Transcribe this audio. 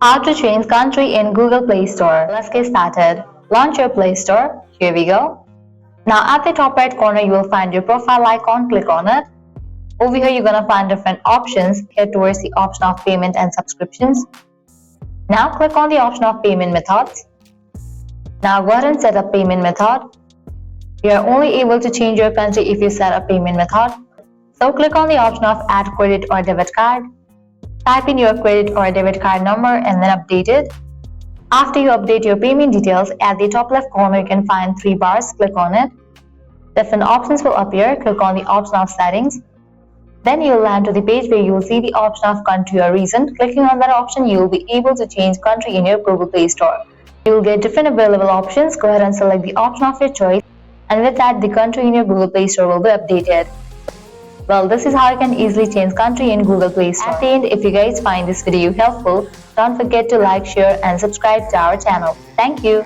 How to change country in Google Play Store. Let's get started. Launch your Play Store. Here we go. Now at the top right corner, you will find your profile icon. Click on it. Over here, you're going to find different options. Here towards the option of payment and subscriptions. Now click on the option of payment methods. Now go ahead and set up payment method. You are only able to change your country if you set up payment method. So click on the option of add credit or debit card. Type in your credit or debit card number and then update it. After you update your payment details, at the top left corner you can find 3 bars. Click on it. Different options will appear. Click on the option of settings. Then you will land to the page where you will see the option of country or region. Clicking on that option, you will be able to change country in your Google Play Store. You will get different available options. Go ahead and select the option of your choice. And with that, the country in your Google Play Store will be updated. Well, this is how you can easily change country in Google Play Store. At the end, if you guys find this video helpful, don't forget to like, share and subscribe to our channel. Thank you.